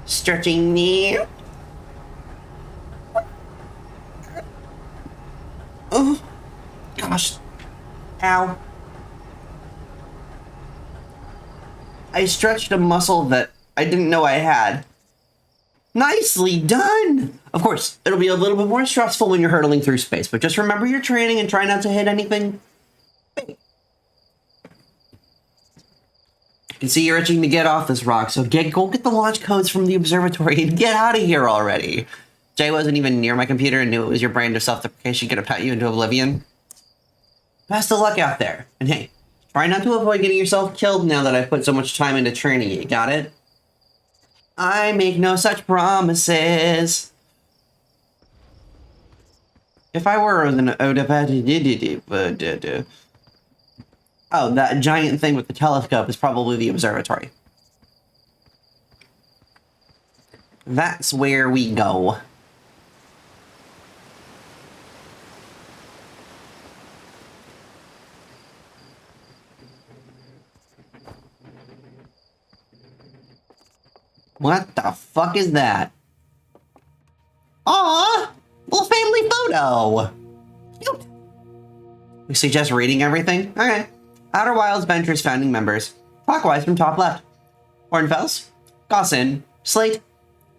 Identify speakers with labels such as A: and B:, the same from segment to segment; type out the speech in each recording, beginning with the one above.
A: Stretching knee. Oh, gosh. Ow. I stretched a muscle that I didn't know I had. Nicely done! Of course, it'll be a little bit more stressful when you're hurtling through space, but just remember your training and try not to hit anything. I can see you're itching to get off this rock, so go get the launch codes from the observatory and get out of here already. Jay wasn't even near my computer and knew it was your brand of self-deprecation gonna pat you into oblivion. Best of luck out there. And hey, try not to avoid getting yourself killed now that I've put so much time into training you, got it? I make no such promises. If I were an oh, that giant thing with the telescope is probably the observatory. That's where we go. What the fuck is that? Aww! Little family photo! Cute! We suggest reading everything? Okay. Outer Wilds Ventures founding members. Clockwise from top left. Hornfels, Gossin, Slate,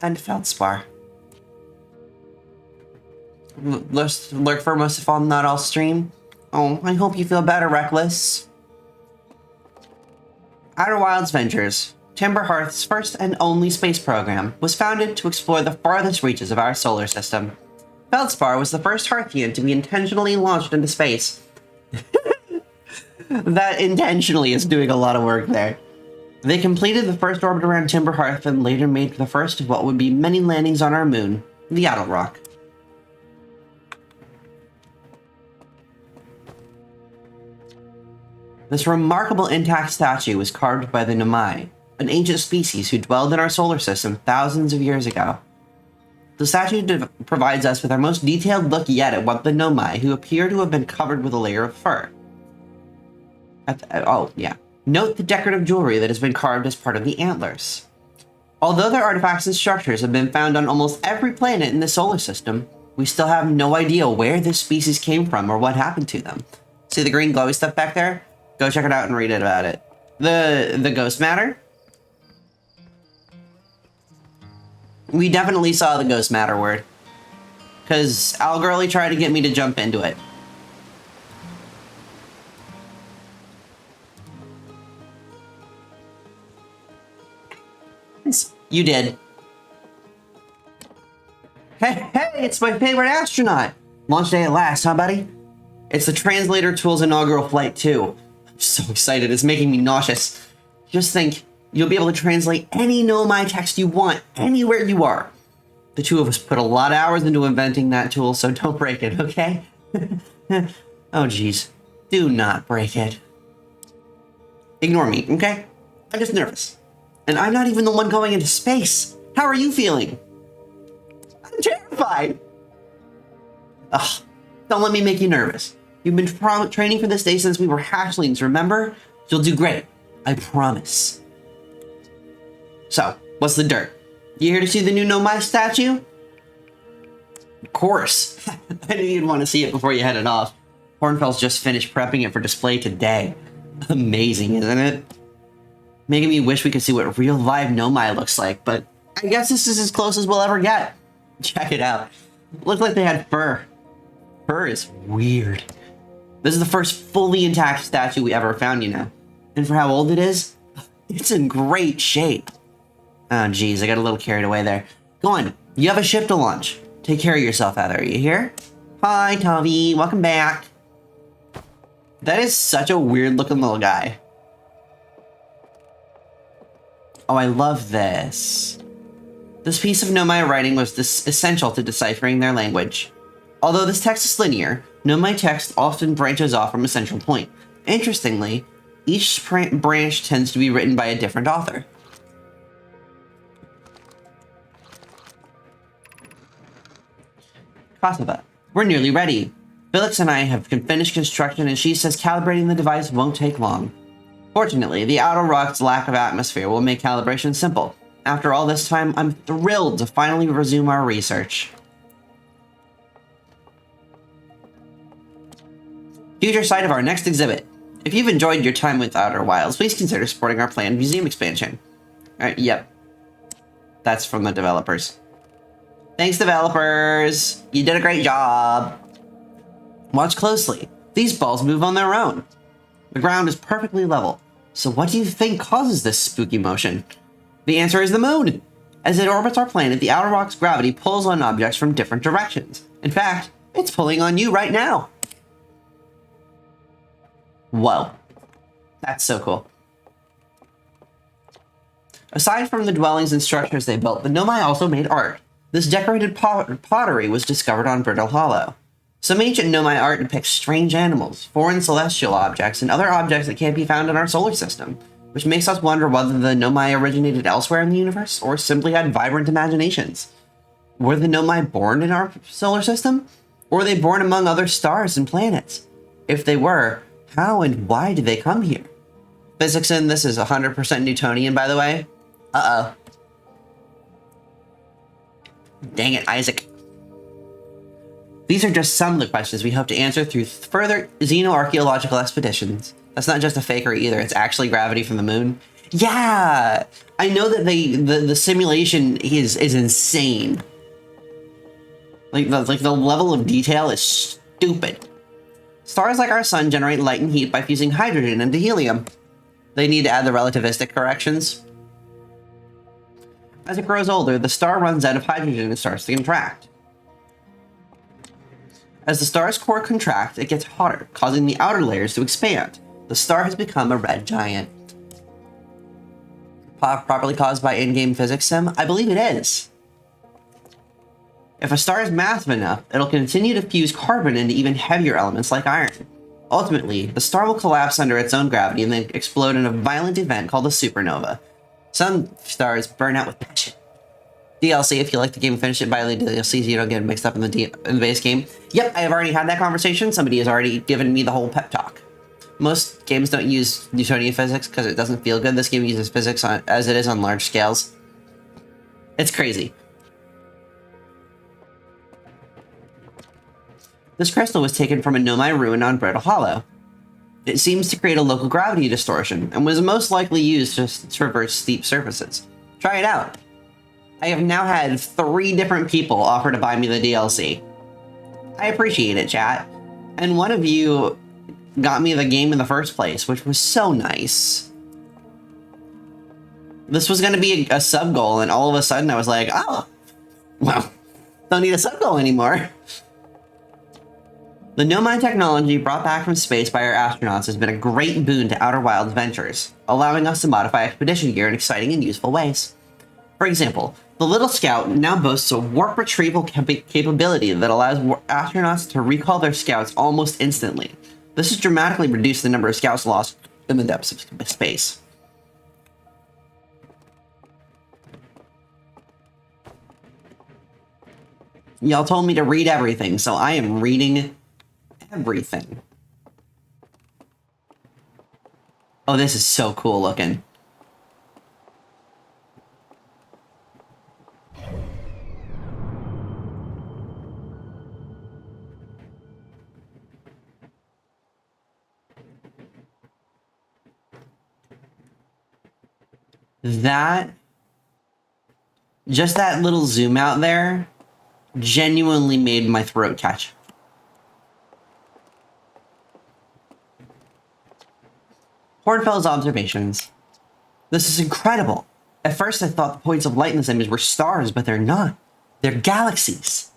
A: and Feldspar. Lurk for most of all, not all stream. Oh, I hope you feel better, Reckless. Outer Wilds Ventures, Timber Hearth's first and only space program, was founded to explore the farthest reaches of our solar system. Feldspar was the first Hearthian to be intentionally launched into space. That intentionally is doing a lot of work there. They completed the first orbit around Timber Hearth and later made the first of what would be many landings on our moon, the Adel Rock. This remarkable intact statue was carved by the Nomai, an ancient species who dwelled in our solar system thousands of years ago. The statue provides us with our most detailed look yet at what the Nomai, who appear to have been covered with a layer of fur. Note the decorative jewelry that has been carved as part of the antlers. Although their artifacts and structures have been found on almost every planet in the solar system, we still have no idea where this species came from or what happened to them. See the green glowy stuff back there? Go check it out and read it about it. The ghost matter? We definitely saw the ghost matter word. Because Algirly tried to get me to jump into it. You did. Hey, it's my favorite astronaut. Launch day at last, huh, buddy? It's the translator tool's inaugural flight, too. I'm so excited, it's making me nauseous. Just think, you'll be able to translate any Nomai text you want, anywhere you are. The two of us put a lot of hours into inventing that tool, so don't break it, okay? Oh, geez. Do not break it. Ignore me, okay? I'm just nervous. And I'm not even the one going into space. How are you feeling? I'm terrified. Ugh, don't let me make you nervous. You've been training for this day since we were hatchlings, remember? You'll do great. I promise. So, what's the dirt? You here to see the new Nomai statue? Of course. I knew you'd want to see it before you headed off. Hornfels just finished prepping it for display today. Amazing, isn't it? Making me wish we could see what real live Nomai looks like, but I guess this is as close as we'll ever get. Check it out. Looks like they had fur. Fur is weird. This is the first fully intact statue we ever found, you know. And for how old it is, it's in great shape. Oh, geez, I got a little carried away there. Go on, you have a ship to launch. Take care of yourself, Heather. Are you here? Hi, Tommy. Welcome back. That is such a weird-looking little guy. Oh, I love this. This piece of Nomai writing was essential to deciphering their language. Although this text is linear, Nomai text often branches off from a central point. Interestingly, each branch tends to be written by a different author. Kosova, we're nearly ready. Felix and I have finished construction and she says calibrating the device won't take long. Fortunately, the outer rock's lack of atmosphere will make calibration simple, After all this time, I'm thrilled to finally resume our research. Future site of our next exhibit. If you've enjoyed your time with Outer Wilds, please consider supporting our planned museum expansion. Yep. That's from the developers. Thanks, developers! You did a great job! Watch closely. These balls move on their own. The ground is perfectly level. So what do you think causes this spooky motion? The answer is the moon! As it orbits our planet, the outer rock's gravity pulls on objects from different directions. In fact, it's pulling on you right now. Whoa. That's so cool. Aside from the dwellings and structures they built, the Nomai also made art. This decorated pottery was discovered on Brittle Hollow. Some ancient Nomai art depicts strange animals, foreign celestial objects, and other objects that can't be found in our solar system, which makes us wonder whether the Nomai originated elsewhere in the universe, or simply had vibrant imaginations. Were the Nomai born in our solar system? Or were they born among other stars and planets? If they were, how and why did they come here? Physics in this is 100% Newtonian, by the way. Uh-oh. Dang it, Isaac. These are just some of the questions we hope to answer through further xenoarchaeological expeditions. That's not just a fakery either, it's actually gravity from the moon. Yeah! I know that the simulation is insane. Like the level of detail is stupid. Stars like our sun generate light and heat by fusing hydrogen into helium. They need to add the relativistic corrections. As it grows older, the star runs out of hydrogen and starts to contract. As the star's core contracts, it gets hotter, causing the outer layers to expand. The star has become a red giant. Properly caused by in-game physics sim? I believe it is. If a star is massive enough, it'll continue to fuse carbon into even heavier elements like iron. Ultimately, the star will collapse under its own gravity and then explode in a violent event called a supernova. Some stars burn out with passion. DLC, if you like the game, finish it by the DLC so you don't get mixed up in the base game. Yep, I have already had that conversation. Somebody has already given me the whole pep talk. Most games don't use Newtonian physics because it doesn't feel good. This game uses physics as it is on large scales. It's crazy. This crystal was taken from a Nomai ruin on Brittle Hollow. It seems to create a local gravity distortion, and was most likely used to traverse steep surfaces. Try it out. I have now had 3 different people offer to buy me the DLC. I appreciate it, chat. And one of you got me the game in the first place, which was so nice. This was going to be a sub goal, and all of a sudden I was like, oh, well, don't need a sub goal anymore. The Nomai technology brought back from space by our astronauts has been a great boon to Outer Wilds ventures, allowing us to modify expedition gear in exciting and useful ways. For example, the Little Scout now boasts a warp retrieval capability that allows astronauts to recall their scouts almost instantly. This has dramatically reduced the number of scouts lost in the depths of space. Y'all told me to read everything, so I am reading everything. Oh, this is so cool looking. Just that little zoom out there genuinely made my throat catch. Hornfels observations. This is incredible. At first I thought the points of light in this image were stars, but they're not. They're galaxies.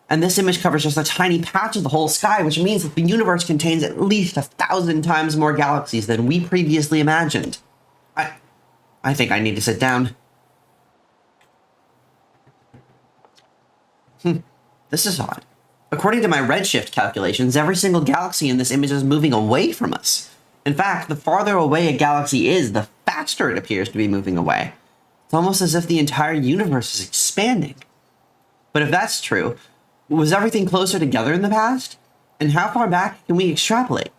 A: And this image covers just a tiny patch of the whole sky, which means that the universe contains at least 1,000 times more galaxies than we previously imagined. I think I need to sit down. This is odd. According to my redshift calculations, every single galaxy in this image is moving away from us. In fact, the farther away a galaxy is, the faster it appears to be moving away. It's almost as if the entire universe is expanding. But if that's true, was everything closer together in the past? And how far back can we extrapolate?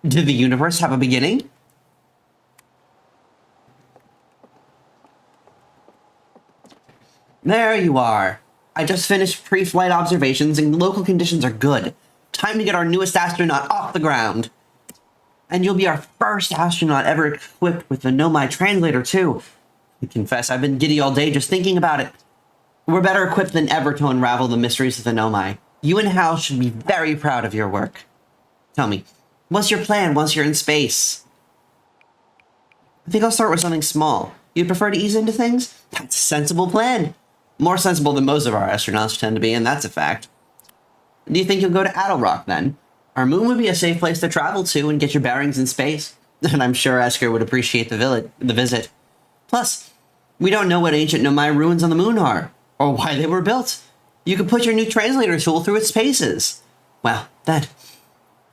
A: Did the universe have a beginning? There you are. I just finished pre-flight observations and local conditions are good. Time to get our newest astronaut off the ground. And you'll be our first astronaut ever equipped with the Nomai translator, too. I confess, I've been giddy all day just thinking about it. We're better equipped than ever to unravel the mysteries of the Nomai. You and Hal should be very proud of your work. Tell me, what's your plan once you're in space? I think I'll start with something small. You'd prefer to ease into things? That's a sensible plan. More sensible than most of our astronauts tend to be, and that's a fact. Do you think you'll go to Attlerock, then? Our moon would be a safe place to travel to and get your bearings in space. And I'm sure Esker would appreciate the visit. Plus, we don't know what ancient Nomai ruins on the moon are, or why they were built. You could put your new translator tool through its paces. Well, then,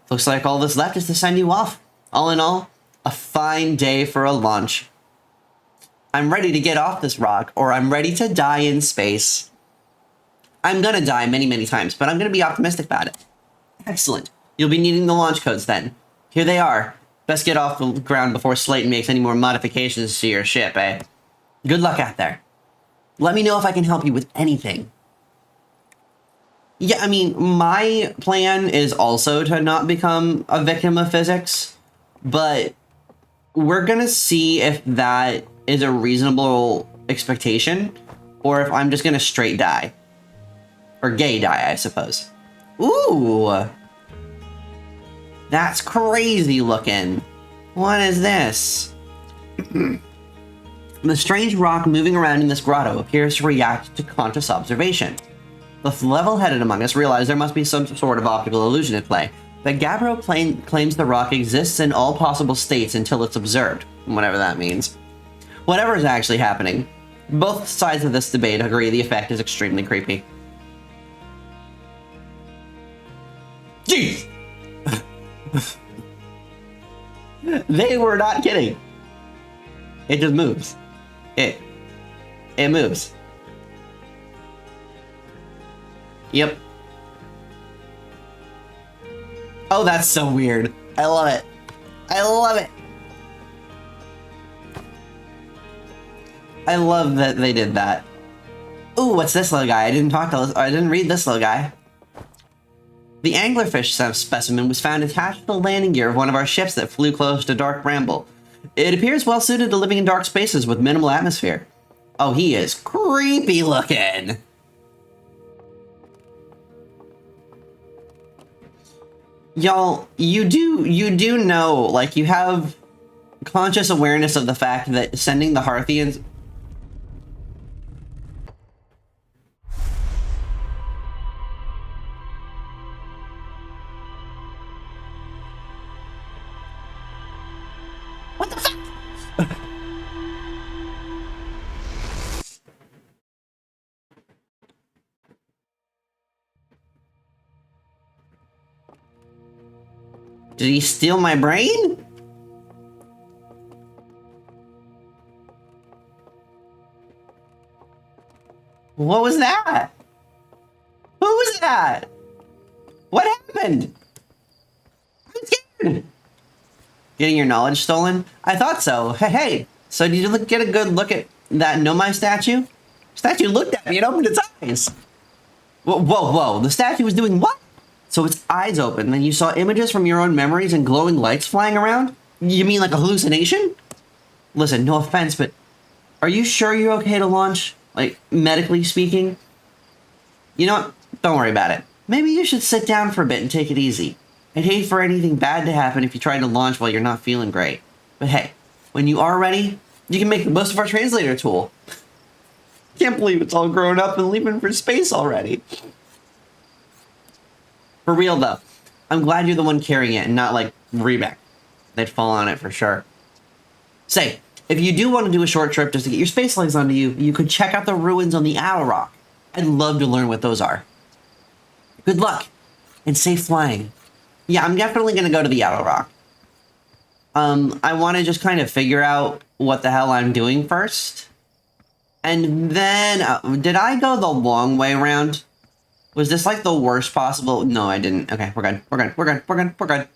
A: looks like all that's left is to send you off. All in all, a fine day for a launch. I'm ready to get off this rock, or I'm ready to die in space. I'm gonna die many, many times, but I'm gonna be optimistic about it. Excellent. You'll be needing the launch codes then. Here they are. Best get off the ground before Slayton makes any more modifications to your ship, eh? Good luck out there. Let me know if I can help you with anything. Yeah, I mean, my plan is also to not become a victim of physics, but we're gonna see if that is a reasonable expectation, or if I'm just gonna straight die. Or gay die, I suppose. Ooh! That's crazy looking. What is this? The strange rock moving around in this grotto appears to react to conscious observation. The level-headed among us realize there must be some sort of optical illusion at play, but Gabbro claims the rock exists in all possible states until it's observed, whatever that means. Whatever is actually happening, both sides of this debate agree the effect is extremely creepy. Jeez! They were not kidding. It just moves. It moves. Yep. Oh, that's so weird. I love it. I love it. I love that they did that. Ooh, what's this little guy? I didn't read this little guy. The anglerfish specimen was found attached to the landing gear of one of our ships that flew close to Dark Bramble. It appears well suited to living in dark spaces with minimal atmosphere. Oh, he is creepy looking. Y'all, you do know, like, you have conscious awareness of the fact that sending the Harthians... What the fuck? Did he steal my brain? What was that? Who was that? What happened? I'm scared. Getting your knowledge stolen? I thought so. Hey, so did you get a good look at that Nomai statue? Statue looked at me and opened its eyes. Whoa. The statue was doing what? So its eyes open, then you saw images from your own memories and glowing lights flying around? You mean like a hallucination? Listen, no offense, but are you sure you're okay to launch? Like, medically speaking? You know what? Don't worry about it. Maybe you should sit down for a bit and take it easy. I'd hate for anything bad to happen if you tried to launch while you're not feeling great. But hey, when you are ready, you can make the most of our translator tool. Can't believe it's all grown up and leaving for space already. For real though, I'm glad you're the one carrying it and not like Rebek. They'd fall on it for sure. Say, if you do want to do a short trip just to get your space legs onto you, you could check out the ruins on the Attlerock. I'd love to learn what those are. Good luck and safe flying. Yeah, I'm definitely going to go to the Attlerock. I want to just kind of figure out what the hell I'm doing first. And then, did I go the long way around? Was this like the worst possible? No, I didn't. Okay, we're good.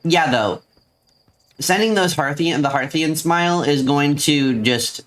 A: Yeah, though. Sending those the Harthian smile is going to just